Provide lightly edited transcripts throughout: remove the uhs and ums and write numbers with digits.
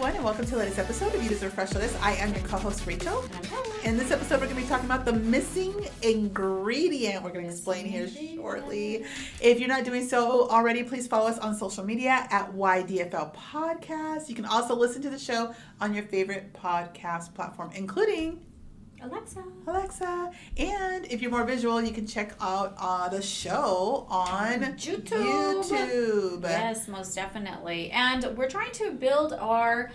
everyone, and welcome to the latest episode of You Deserve Fresh Lettuce. I am your co-host, Rachel. In this episode, we're going to be talking about the missing ingredient. We're going to explain here shortly. If you're not doing so already, please follow us on social media at YDFL Podcast. You can also listen to the show on your favorite podcast platform, including Alexa. And if you're more visual, you can check out the show on YouTube. Yes, most definitely. And we're trying to build our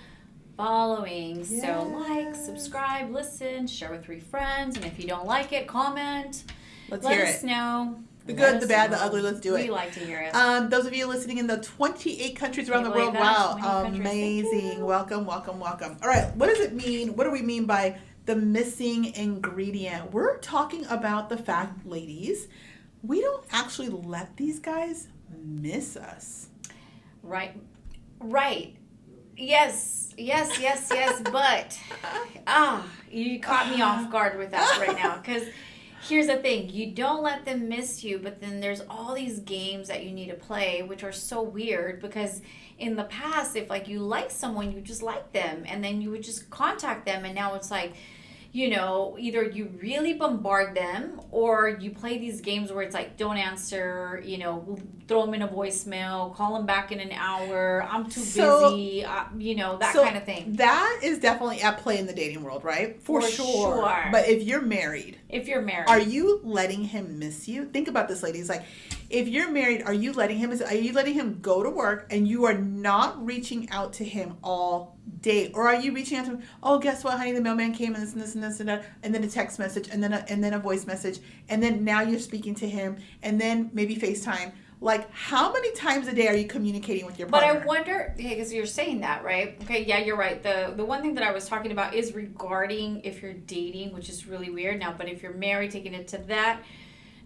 following. Yes. So like, subscribe, listen, share with 3 friends. And if you don't like it, comment. Let us know. The good, the bad, the ugly. Let's do it. We like to hear it. Those of you listening in the 28 countries around the world, wow, amazing. Welcome. All right, what does it mean? What do we mean by the missing ingredient? We're talking about the fact, ladies, we don't actually let these guys miss us. Right. Yes, but you caught me off guard with that right now, because here's the thing, you don't let them miss you, but then there's all these games that you need to play, which are so weird, because in the past, if like you like someone, you just like them, and then you would just contact them, and now it's like, you know, either you really bombard them or you play these games where it's like, don't answer, you know, throw them in a voicemail, call them back in an hour, I'm too busy, you know, that kind of thing. That is definitely at play in the dating world, right? For sure. But if you're married, are you letting him miss you? Think about this, ladies. Like, if you're married, are you letting him go to work and you are not reaching out to him all day? Or are you reaching out to him, oh, guess what, honey, the mailman came and this and that, and then a text message and then a voice message, and then now you're speaking to him, and then maybe FaceTime. Like, how many times a day are you communicating with your partner? But I wonder, because you're saying that, right? Okay, yeah, you're right. The one thing that I was talking about is regarding if you're dating, which is really weird now, but if you're married, taking it to that.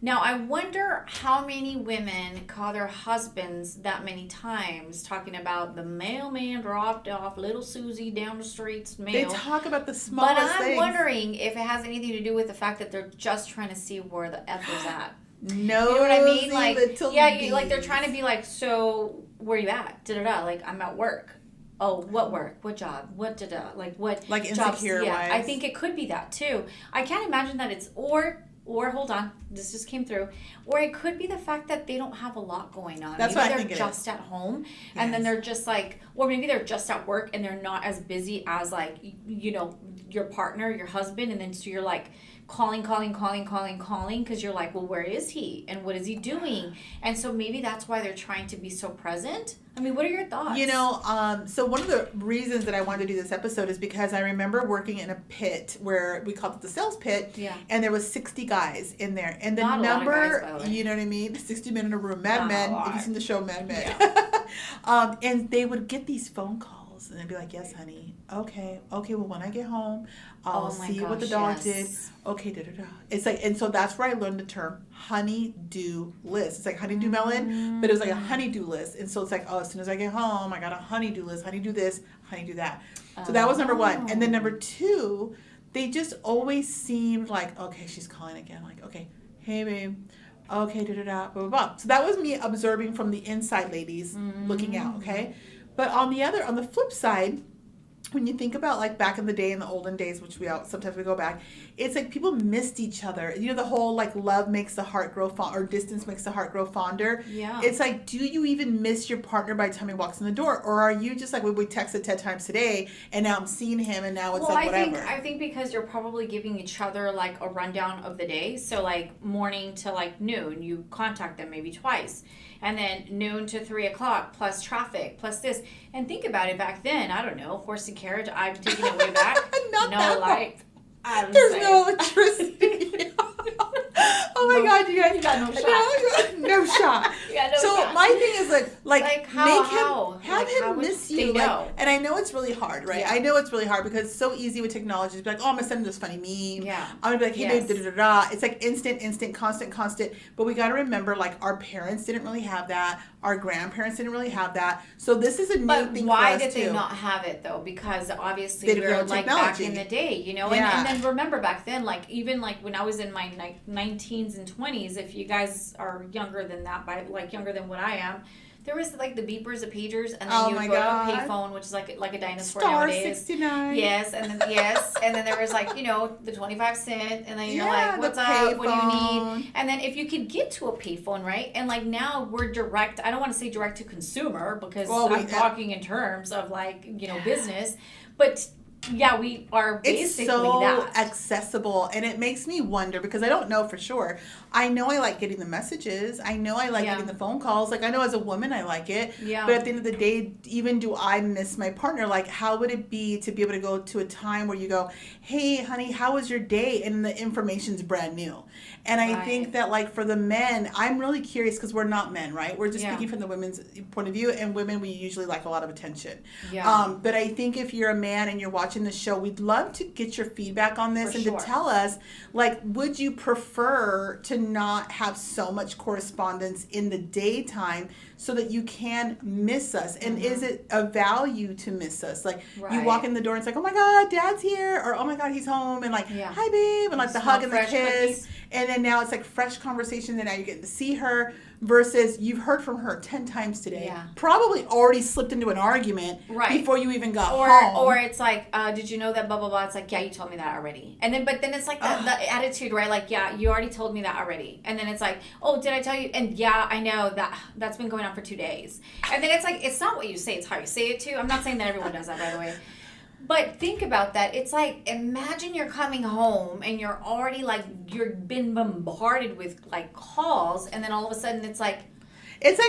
Now, I wonder how many women call their husbands that many times talking about the mailman dropped off little Susie down the street's mail. They talk about the smallest things. But I'm wondering if it has anything to do with the fact that they're just trying to see where the F is at. No, you know what I mean? Like, yeah, like they're trying to be like, so where you at? Da-da-da. Like, I'm at work. Oh, what work? What job? What da-da? Like, what like jobs? Insecure Yeah, wise. I think it could be that too. I can't imagine that it's or hold on, this just came through. Or it could be the fact that they don't have a lot going on. That's maybe what I think they're just at home, and then they're just like, or maybe they're just at work and they're not as busy as like, you know, your partner, your husband, and then so you're like calling because you're like, well, where is he and what is he doing? And so maybe that's why they're trying to be so present. I mean, what are your thoughts? You know, so one of the reasons that I wanted to do this episode is because I remember working in a pit where we called it the sales pit, and there was 60 guys in there, and the not number, a lot of guys, by the way. You know what I mean? 60 men in a room, Mad Men. If you've seen the show Mad Men, and they would get these phone calls, and they'd be like, "Yes, honey. Okay. Well, when I get home, I'll see what the dog did. Okay, da-da-da." It's like, and so that's where I learned the term honey-do list. It's like honey-do melon, but it was like a honey-do list. And so it's like, oh, as soon as I get home, I got a honey-do list, honey-do this, honey-do that. So that was number 1. And then number 2, they just always seemed like, okay, she's calling again. Like, okay, hey, babe. Okay, da-da-da, blah, blah, blah. So that was me observing from the inside, ladies, looking out, okay? But on the flip side, when you think about like back in the day, in the olden days, which sometimes we go back, it's like people missed each other. You know, the whole like love makes the heart grow fonder, or distance makes the heart grow fonder. Yeah. It's like, do you even miss your partner by the time he walks in the door? Or are you just like, we texted 10 times today and now I'm seeing him and now it's like whatever? I think because you're probably giving each other like a rundown of the day. So like morning to like noon, you contact them maybe twice. And then noon to 3 o'clock, plus traffic, plus this. And think about it, back then, I don't know, horse and carriage, I'm taking it way back. No light. There's no electricity. Oh my God, you guys got no shot. No shot. So my thing is like have him miss you. Like, and I know it's really hard, right? Yeah. I know it's really hard because it's so easy with technology to be like, oh, I'm gonna send him this funny meme. Yeah. I'm gonna be like, hey babe, da da da da. It's like instant, constant. But we got to remember, like, our parents didn't really have that. Our grandparents didn't really have that. So this is a new thing for us. Why did they not have it though? Because obviously we were like back in the day, you know. Yeah. And then remember back then, like even like when I was in my 19s and 20s, if you guys are younger than that, by like younger than what I am, There was like the beepers, the pagers, and then Oh you would my go God. to a payphone, which is like a dinosaur Star nowadays. 69. Yes, and then there was like the 25 cent, and then you're Yeah, like, what's the up? What do you payphone. need? And then if you could get to a payphone, right? And like now we're direct. I don't want to say direct to consumer because I'm talking in terms of like business, but. Yeah, we are basically it's so that. accessible, and it makes me wonder because I don't know for sure. I know I like getting the messages. I know I like getting the phone calls. Like I know as a woman I like it. Yeah. But at the end of the day, even do I miss my partner? Like how would it be to be able to go to a time where you go, "Hey, honey, how was your day?" and the information's brand new. And I think that like for the men, I'm really curious because we're not men, right? We're just speaking from the women's point of view, and women we usually like a lot of attention. Yeah. But I think if you're a man and you're watching the show, we'd love to get your feedback on this to tell us, like, would you prefer to not have so much correspondence in the daytime so that you can miss us? And is it a value to miss us? Like, you walk in the door and it's like, oh my God, Dad's here, or oh my God, he's home, and like, hi babe, and like the hug and the kiss. And then now it's like fresh conversation, and now you're getting to see her versus you've heard from her 10 times today. Yeah. Probably already slipped into an argument before you even got home. Or it's like, did you know that blah, blah, blah? It's like, yeah, you told me that already. And then, but then it's like the attitude, right? Like, yeah, you already told me that already. And then it's like, oh, did I tell you? And yeah, I know that's been going on for 2 days. And then it's like, it's not what you say, it's how you say it too. I'm not saying that everyone does that, by the way. But think about that. It's like, imagine you're coming home and you're already like, you've been bombarded with like calls, and then all of a sudden it's like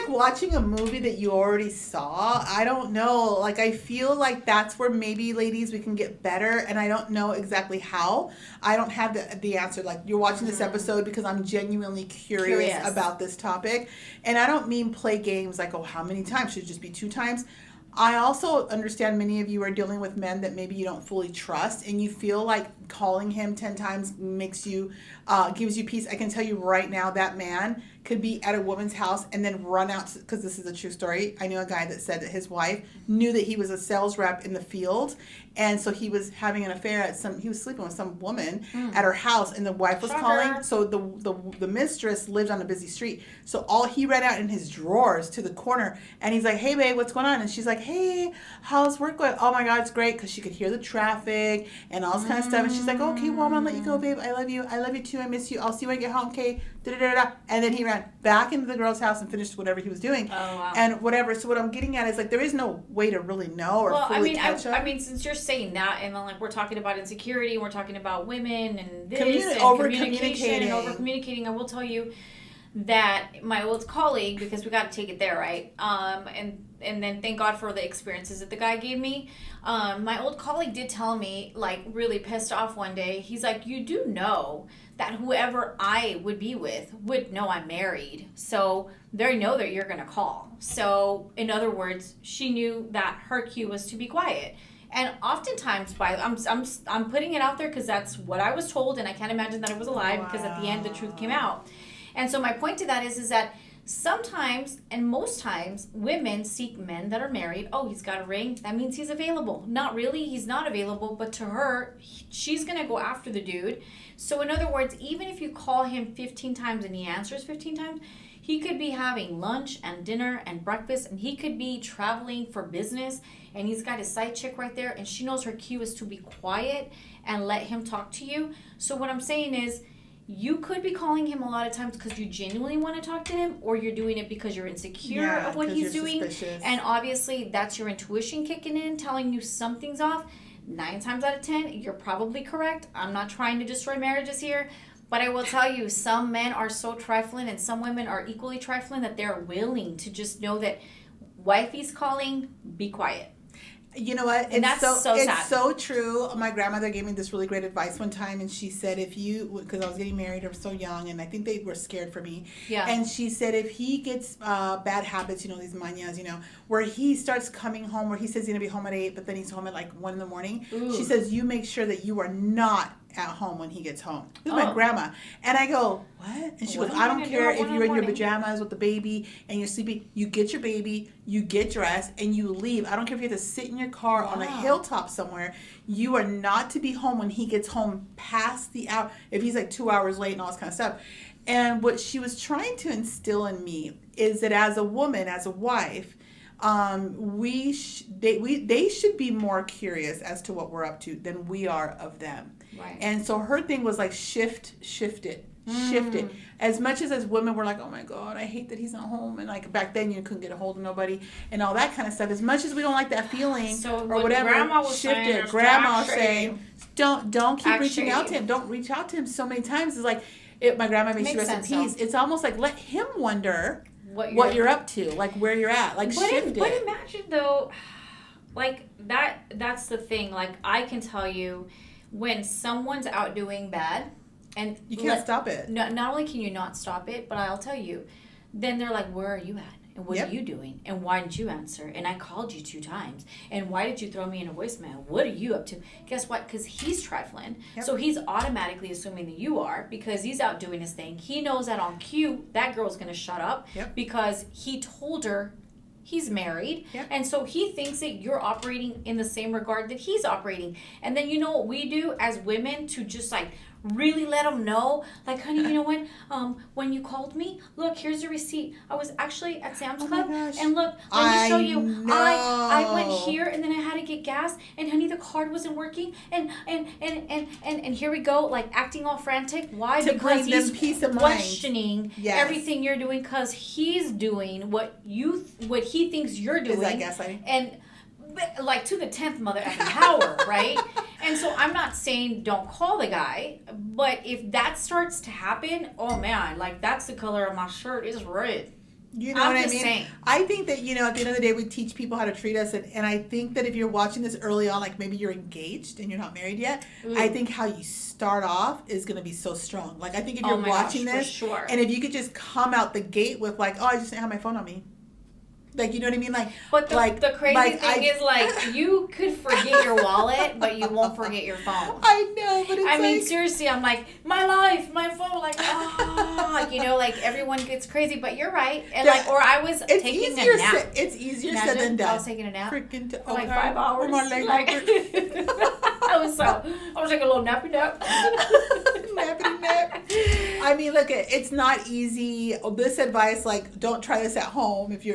watching a movie that you already saw. I don't know. Like, I feel like that's where maybe, ladies, we can get better, and I don't know exactly how. I don't have the answer. Like, you're watching this episode because I'm genuinely curious about this topic. And I don't mean play games like, oh, how many times? Should it just be 2 times? I also understand many of you are dealing with men that maybe you don't fully trust, and you feel like calling him 10 times makes you, gives you peace. I can tell you right now that man could be at a woman's house and then run out, because this is a true story. I knew a guy that said that his wife knew that he was a sales rep in the field, and so he was having an affair he was sleeping with some woman at her house, and the wife was calling. So the mistress lived on a busy street. So he ran out in his drawers to the corner, and he's like, hey babe, what's going on? And she's like, hey, how's work going? Oh my God, it's great, because she could hear the traffic and all this kind of stuff. And she's like, okay, well, I'm gonna let you go, babe. I love you too. I miss you. I'll see you when I get home. Okay. Da-da-da-da. And then he ran back into the girl's house and finished whatever he was doing. Oh, wow. And whatever. So what I'm getting at is like there is no way to really know or fully catch up. I mean, since you're saying that, and then like we're talking about insecurity, and we're talking about women and this and communication and over communicating, I will tell you that my old colleague, because we got to take it there, right? And then thank God for the experiences that the guy gave me. My old colleague did tell me, like, really pissed off one day. He's like, you do know that whoever I would be with would know I'm married. So they know that you're going to call. So in other words, she knew that her cue was to be quiet. And oftentimes, I'm putting it out there because that's what I was told, and I can't imagine that it was a lie because at the end the truth came out. And so my point to that is that sometimes, and most times, women seek men that are married. Oh, he's got a ring. That means he's available. Not really. He's not available. But to her, she's going to go after the dude. So in other words, even if you call him 15 times and he answers 15 times, he could be having lunch and dinner and breakfast, and he could be traveling for business, and he's got his side chick right there, and she knows her cue is to be quiet and let him talk to you. So what I'm saying is, you could be calling him a lot of times because you genuinely want to talk to him, or you're doing it because you're insecure of what he's doing. Suspicious. And obviously, that's your intuition kicking in, telling you something's off. 9 times out of 10, you're probably correct. I'm not trying to destroy marriages here, but I will tell you, some men are so trifling and some women are equally trifling that they're willing to just know that wifey's calling, be quiet. You know what? And that's so sad. It's so true. My grandmother gave me this really great advice one time, and she said, because I was getting married, I was so young, and I think they were scared for me. Yeah. And she said, if he gets bad habits, these mañas, where he starts coming home, where he says he's going to be home at 8, but then he's home at like 1 in the morning. Ooh. She says, you make sure that you are not at home when he gets home. This is my grandma. And I go, what? And she goes, I don't care if you're in your pajamas with the baby and you're sleeping. You get your baby, you get dressed, and you leave. I don't care if you have to sit in your car on a hilltop somewhere. You are not to be home when he gets home past the hour. If he's like 2 hours late and all this kind of stuff. And what she was trying to instill in me is that as a woman, as a wife, they should be more curious as to what we're up to than we are of them. Right. And so her thing was like shift it. As much as women were like, oh my God, I hate that he's not home, and like back then you couldn't get a hold of nobody and all that kind of stuff. As much as we don't like that feeling or whatever, shift it. Grandma was saying, don't keep reaching out to him. Don't reach out to him so many times. It's like my grandma made sure rest in peace. It's almost like let him wonder what you're up to, like where you're at, like shift it. But imagine though, like that's the thing. Like I can tell you, when someone's out doing bad. And you can't stop it. Not only can you not stop it, but I'll tell you, then they're like, where are you at? And what are you doing? And why didn't you answer? And I called you 2 times. And why did you throw me in a voicemail? What are you up to? Guess what? Because he's trifling. Yep. So he's automatically assuming that you are, because he's out doing his thing. He knows that on cue, that girl's going to shut up because he told her he's married. Yep. And so he thinks that you're operating in the same regard that he's operating. And then you know what we do as women to just like really let them know, like, honey, you know what? When you called me, look, here's the receipt. I was actually at Sam's Club, and look, let me show you. I went here, and then I had to get gas, and honey, the card wasn't working, and here we go, like acting all frantic. Why? Because he's peace of questioning everything you're doing, because he's doing what he thinks you're doing. Is that gaslighting? And like to the 10th mother effing power, right? And so I'm not saying don't call the guy, but if that starts to happen, oh man, like that's the color of my shirt is red. You know what I mean? Saying. I think that, at the end of the day, we teach people how to treat us. And I think that if you're watching this early on, like maybe you're engaged and you're not married yet, I think how you start off is going to be so strong. Like I think if you're watching this, for sure. And if you could just come out the gate with like, oh, I just didn't have my phone on me. Like, you know what I mean? Like, but the crazy thing is, like, you could forget your wallet, but you won't forget your phone. I know, but it's I mean, seriously, I'm like, my life, my phone, like, like everyone gets crazy, but you're right. And like, or I was taking a nap. It's easier said than done. I was taking a nap. Freaking for like 5 hours. Like, I was taking a little nappy nap. Nappy nap. I mean, look, it's not easy. This advice, like, don't try this at home if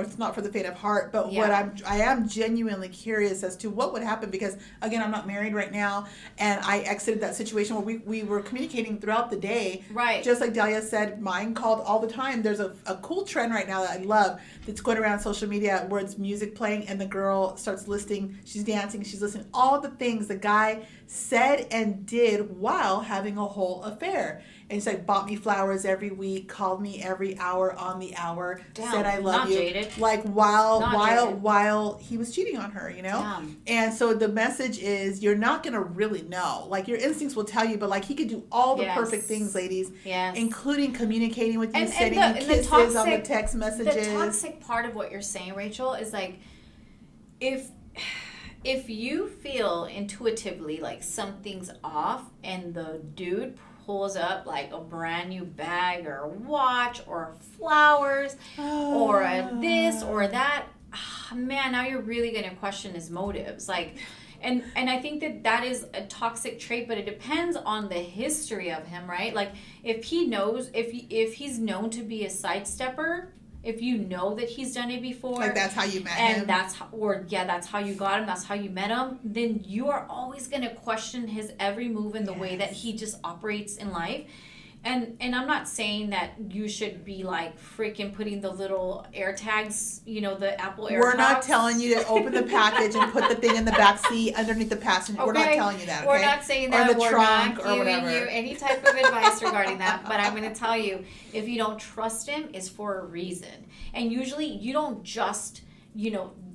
it's not for the faint of heart. But what I am genuinely curious as to what would happen, because again, I'm not married right now, and I exited that situation where we were communicating throughout the day. Right. Just like Dahlia said, mine called all the time. There's a cool trend right now that I love that's going around social media where it's music playing and the girl starts listing, she's dancing, she's listening, all the things the guy said and did while having a whole affair. And he's like, bought me flowers every week, called me every hour on the hour, said I love you. Jaded. Like while he was cheating on her, Damn. And so the message is, you're not gonna really know. Like your instincts will tell you, but like he could do all the perfect things, ladies. Yes. Including communicating with you, sending you kisses on the text messages. The toxic part of what you're saying, Rachel, is like if you feel intuitively like something's off and the dude pulls up like a brand new bag or a watch or flowers or a this or that, man, now you're really going to question his motives. Like, and I think that is a toxic trait, but it depends on the history of him, right? Like if he knows, if he's known to be a sidestepper, if you know that he's done it before, like that's how you met him, and that's how you got him, that's how you met him, then you are always going to question his every move and the way that he just operates in life. And I'm not saying that you should be like freaking putting the little air tags, the Apple AirTags. We're not telling you to open the package and put the thing in the back seat underneath the passenger. Okay. We're not telling you that. Okay? We're not saying that. Or the we're trunk not or giving whatever. you any type of advice regarding that. But I'm going to tell you, if you don't trust him, it's for a reason. And usually you don't just,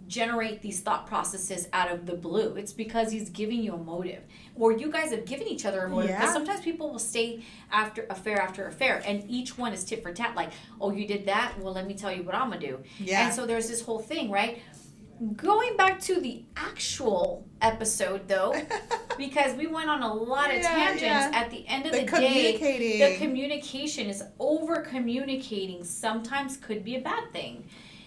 generate these thought processes out of the blue. It's because he's giving you a motive, or you guys have given each other a motive. Because sometimes people will stay after affair, and each one is tit for tat. Like, oh, you did that? Well, let me tell you what I'm gonna do. Yeah. And so there's this whole thing, right? Going back to the actual episode, though, because we went on a lot of tangents. Yeah. At the end of the day, the communication is over communicating. Sometimes could be a bad thing.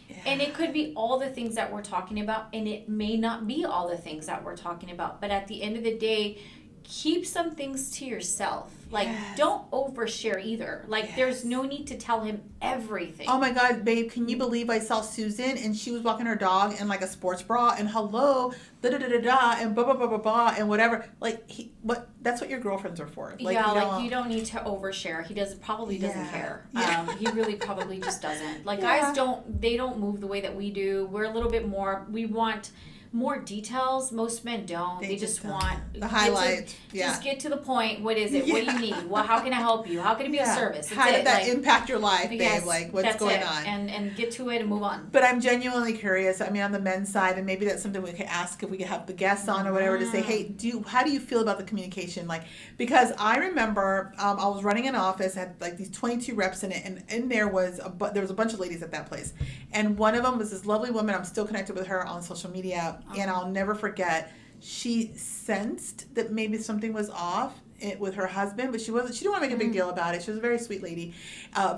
Yeah. And it could be all the things that we're talking about, and it may not be all the things that we're talking about. But at the end of the day, keep some things to yourself. Like, Yes. don't overshare either. Like, Yes. there's no need to tell him everything. Oh my God, babe, can you believe I saw Susan and she was walking her dog in like a sports bra and hello, da da da da da, and blah blah blah blah blah and whatever. Like, that's what your girlfriends are for. Like, you don't need to overshare. He probably doesn't Yeah. care. Yeah. He really probably just doesn't. Like, Yeah. guys don't move the way that we do. We're a little bit more, we want more details. Most men don't. They just don't. want The highlights. Just get to the point. What is it? What do you need? Well, how can I help you? How can it be a service? How did that like, impact your life, babe? yes, Like, what's that's going it. on? And get to it and move on. But I'm genuinely curious. I mean, on the men's side, and maybe that's something we could ask if we could have the guests on or whatever to say, hey, how do you feel about the communication? Like, because I remember I was running an office, had like these 22 reps in it, and in there was a bunch of ladies at that place, and one of them was this lovely woman. I'm still connected with her on social media, and I'll never forget. She sensed that maybe something was off with her husband, but she didn't want to make a big deal about it. She was a very sweet lady,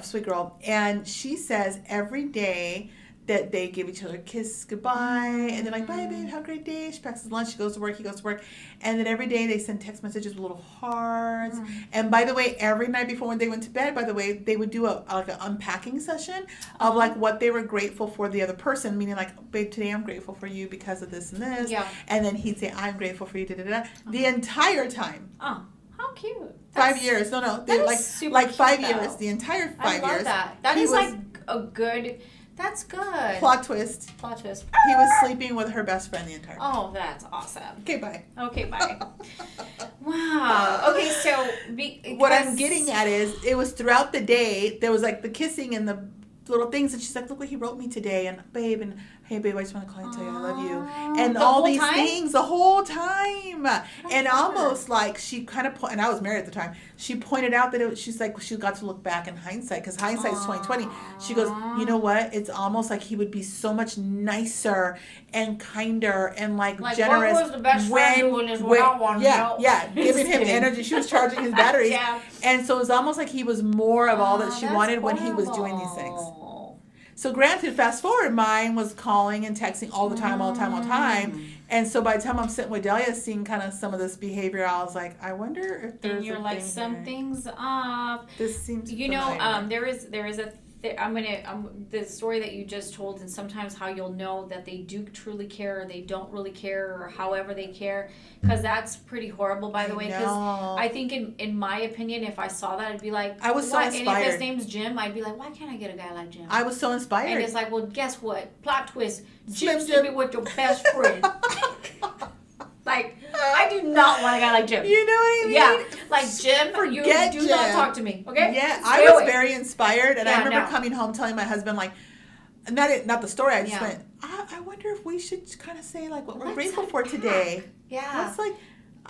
sweet girl. And she says every day that they give each other a kiss goodbye, and they're like, bye babe, have a great day. She packs his lunch, she goes to work, he goes to work. And then every day they send text messages with little hearts. And by the way, every night before when they went to bed, by the way, they would do an unpacking session of like what they were grateful for the other person, meaning like, babe, today I'm grateful for you because of this and this. Yeah. And then he'd say, I'm grateful for you, da da da. The entire time. Oh, how cute. 5 years. No. They that is super like cute, 5 though. years. The entire 5 years. I love that. That is like a good. That's good. Plot twist. Plot twist. He was sleeping with her best friend the entire time. Oh, that's awesome. Okay, bye. Okay, bye. Wow. Okay, so what I'm getting at is it was throughout the day. There was like the kissing and the little things, and she's like, look what he wrote me today, and babe, and hey babe, I just want to call you and tell you I love you, and all these things the whole time, and almost like she kind of and I was married at the time. She pointed out that she's like, she got to look back in hindsight, because hindsight is 20/20. She goes, you know what? It's almost like he would be so much nicer and kinder and like generous. What was the best friend doing is what I want to know. Yeah, giving him energy. She was charging his batteries. Yeah. And so it was almost like he was more of all that she wanted when he was doing these things. So granted, fast forward, mine was calling and texting all the time. And so by the time I'm sitting with Delia seeing kind of some of this behavior, I was like, I wonder if there's and you're like, something's off. This seems familiar. There is a the story that you just told, and sometimes how you'll know that they do truly care or they don't really care, or however they care, because that's pretty horrible, by the way. Because I think in my opinion, if I saw that, I'd be like, I was so inspired. And if his name's Jim, I'd be like, why can't I get a guy like Jim? I was so inspired. And it's like, well, guess what? Plot twist. Jim's sleeping with your best friend. Like, I do not want a guy like Jim. You know what I mean? Yeah. Like, Jim, you do not talk to me, okay? Yeah, I was very inspired, and I remember coming home telling my husband, like, not the story, I just went, I wonder if we should kind of say, like, what we're grateful for today. Yeah. It's like...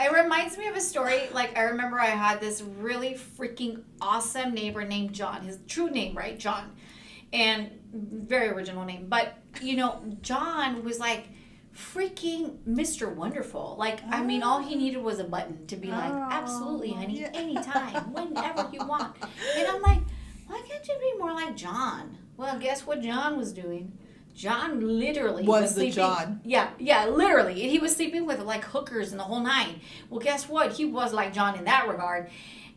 It reminds me of a story, like, I remember I had this really freaking awesome neighbor named John. His true name, right? John. And very original name. But, John was like... freaking Mr. Wonderful. Like, I mean, all he needed was a button to be like, absolutely, honey, anytime, whenever you want. And I'm like, why can't you be more like John? Well, guess what John was doing? John literally was sleeping. John. Yeah, literally. And he was sleeping with, like, hookers and the whole nine. Well, guess what? He was like John in that regard.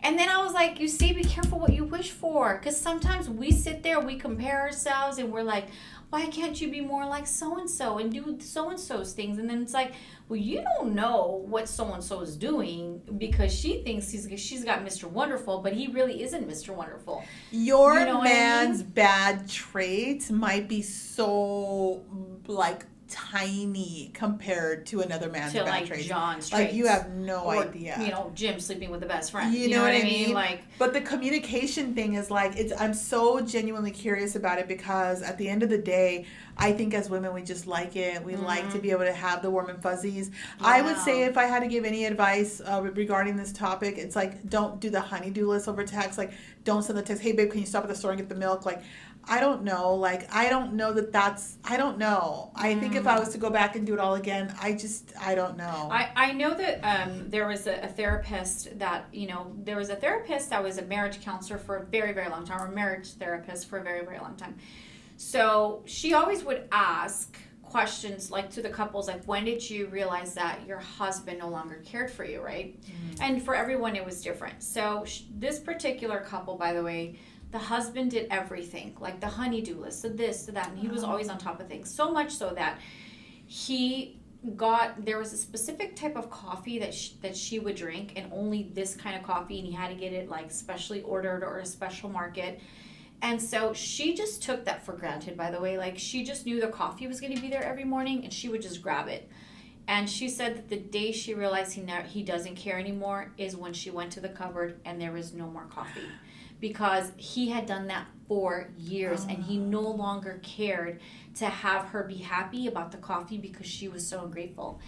And then I was like, you see, be careful what you wish for. Because sometimes we sit there, we compare ourselves, and we're like, why can't you be more like so-and-so and do so-and-so's things? And then it's like, well, you don't know what so-and-so is doing because she thinks she's got Mr. Wonderful, but he really isn't Mr. Wonderful. Your man's bad traits might be so, like, tiny compared to another man's bad like traits. John's traits. Like, you have no idea. Jim sleeping with the best friend. You know what I mean? Like, but the communication thing is like, I'm so genuinely curious about it, because at the end of the day, I think as women, we just like it. We like to be able to have the warm and fuzzies. Yeah. I would say if I had to give any advice regarding this topic, it's like, don't do the honey-do list over text. Like, don't send the text, hey, babe, can you stop at the store and get the milk? Like, I don't know. Like, I don't know I don't know. I think if I was to go back and do it all again, I don't know. I know that there was a therapist that, there was a therapist that was a marriage counselor for a very, very long time, or a marriage therapist for a very, very long time. So she always would ask questions, like to the couples, like when did you realize that your husband no longer cared for you, right? And for everyone it was different. So this particular couple, by the way, the husband did everything, like the honey-do list, the this, the that, and he was always on top of things, so much so that there was a specific type of coffee that she would drink, and only this kind of coffee, and he had to get it like specially ordered or a special market. And so she just took that for granted, by the way. Like, she just knew the coffee was going to be there every morning, and she would just grab it. And she said that the day she realized he doesn't care anymore is when she went to the cupboard and there was no more coffee. Because he had done that for years, and he no longer cared to have her be happy about the coffee because she was so ungrateful.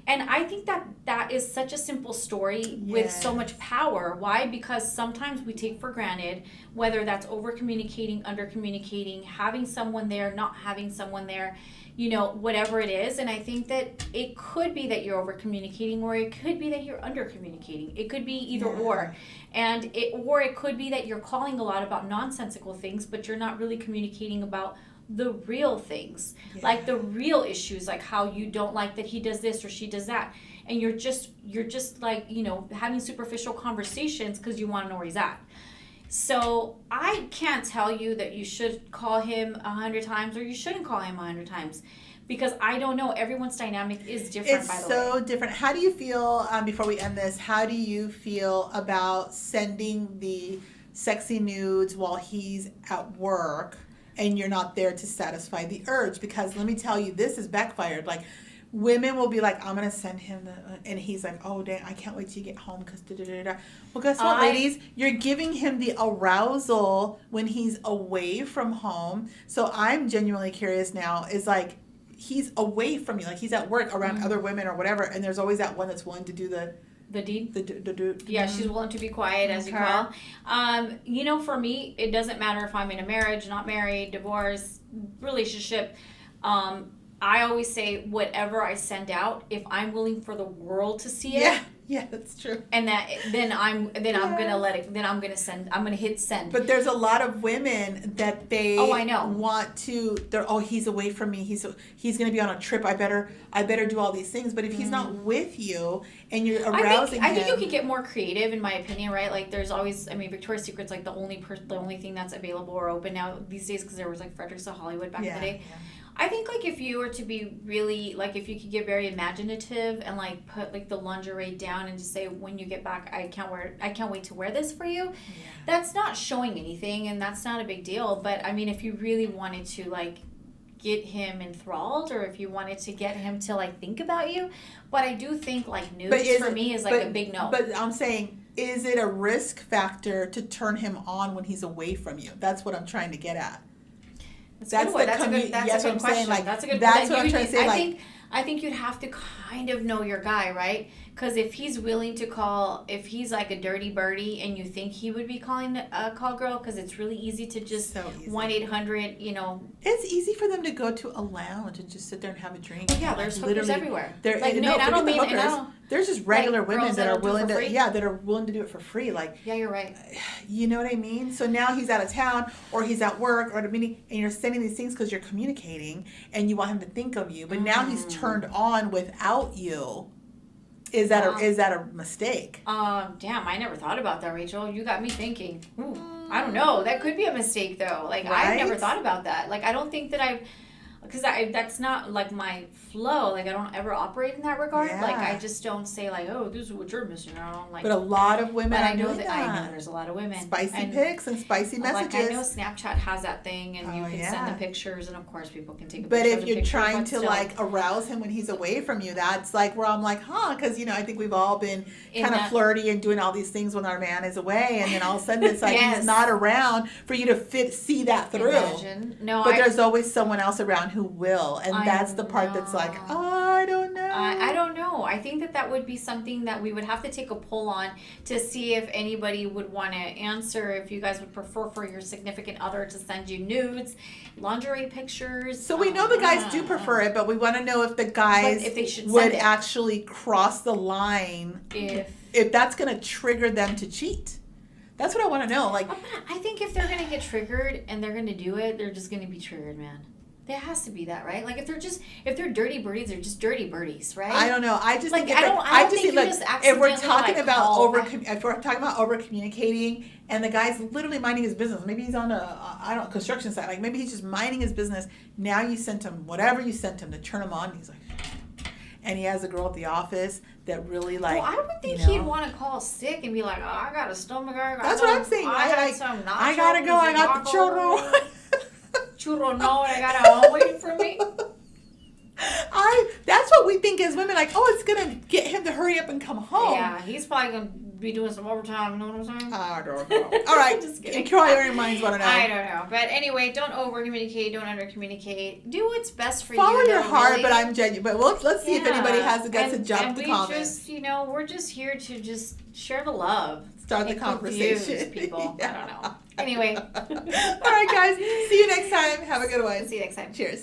And I think that is such a simple story with so much power. Why? Because sometimes we take for granted, whether that's over communicating, under communicating, having someone there, not having someone there, whatever it is. And I think that it could be that you're over communicating, or it could be that you're under communicating. It could be either or. And it could be that you're calling a lot about nonsensical things, but you're not really communicating about the real things, like the real issues, like how you don't like that he does this or she does that, and you're just like having superficial conversations because you want to know where he's at. So I can't tell you that you should call him 100 times or you shouldn't call him 100 times, because I don't know. Everyone's dynamic is different. By the way, it's so different. How do you feel, before we end this, how do you feel about sending the sexy nudes while he's at work and you're not there to satisfy the urge? Because let me tell you, this is backfired. Like, women will be like, I'm going to send him and he's like, oh, dang, I can't wait till you get home because da-da-da-da. Well, guess what, ladies? You're giving him the arousal when he's away from home. So I'm genuinely curious now, is like, he's away from you. Like, he's at work around other women or whatever, and there's always that one that's willing to do the deed. Yeah, she's willing to be quiet, as you call. For me, it doesn't matter if I'm in a marriage, not married, divorce, relationship. I always say, whatever I send out, if I'm willing for the world to see it. Yeah, that's true. And I'm gonna hit send. But there's a lot of women that they want to. He's away from me. He's gonna be on a trip. I better do all these things. But if he's not with you and you're arousing I think you can get more creative, in my opinion, right? Like, there's always, Victoria's Secret's like the only thing that's available or open now these days, because there was like Frederick's of Hollywood back in the day. Yeah. I think, like, if you were to be really, like, if you could get very imaginative and, like, put, like, the lingerie down and just say, when you get back, I can't wait to wear this for you. Yeah. That's not showing anything, and that's not a big deal. But, if you really wanted to, like, get him enthralled, or if you wanted to get him to, like, think about you. But I do think, like, nudes for me is, like, a big no. But I'm saying, is it a risk factor to turn him on when he's away from you? That's what I'm trying to get at. That's a good question. Like, that's a good. That's what I'm trying to say. I think you'd have to kind of know your guy, right? Because if he's willing to call, if he's like a dirty birdie, and you think he would be calling a call girl, because it's really easy to just 1-800. It's easy for them to go to a lounge and just sit there and have a drink. Oh, yeah, there's hookers everywhere. There's just regular women that are willing to do it for free. Like, yeah, you're right. You know what I mean? So now he's out of town, or he's at work or at a meeting, and you're sending these things because you're communicating and you want him to think of you. But now he's turned on without you. Is that a mistake? Damn, I never thought about that, Rachel. You got me thinking. Ooh, I don't know. That could be a mistake, though. Like, right? I've never thought about that. Like, I don't think that because that's not, like, my flow. Like, I don't ever operate in that regard. Yeah. Like, I just don't say, like, oh, this is what you're missing out on. Like, but a lot of women I know there's a lot of women. Spicy pics and spicy messages. Like, I know Snapchat has that thing, and you can send the pictures, and of course people can take a picture. But if you're trying to, like, arouse him when he's away from you, that's, like, where I'm like, because, I think we've all been kind of flirty and doing all these things when our man is away, and then all of a sudden it's like he's not around for you to see that through. Imagine. No, but there's always someone else around who will, and that's the part that's like, I don't know. I don't know. I think that would be something that we would have to take a poll on to see if anybody would want to answer, if you guys would prefer for your significant other to send you nudes, lingerie pictures. So we know the guys do prefer it, but we want to know if the guys would actually cross the line, if that's going to trigger them to cheat. That's what I want to know. Like, I think if they're going to get triggered and they're going to do it, they're just going to be triggered, man. There has to be that, right? Like if they're dirty birdies, they're just dirty birdies, right? I don't know. I just like think I don't think you're just if we're accidentally, talking like, about if we're talking about over communicating, and the guy's literally minding his business, maybe he's on a construction site, like maybe he's just minding his business. Now you sent him whatever you sent him to turn him on. He's like, and he has a girl at the office that really like. Well, I would think he'd want to call sick and be like, "Oh, I got a stomach ache. That's what I'm saying. I gotta go. I got the churro. Churro, no, I got a home waiting for me." That's what we think as women, like, oh, it's gonna get him to hurry up and come home. Yeah, he's probably gonna be doing some overtime, you know what I'm saying? I don't know. All right, just kidding. Your minds want to know. I don't know. But anyway, don't over communicate, don't under communicate. Do what's best for Follow you. Follow your heart, really. But I'm genuine. But let's see if anybody has the guts to jump the comments. Just, we're just here to just share the love. Start the conversation. People. Yeah. I don't know. Anyway. All right, guys. See you next time. Have a good one. See you next time. Cheers.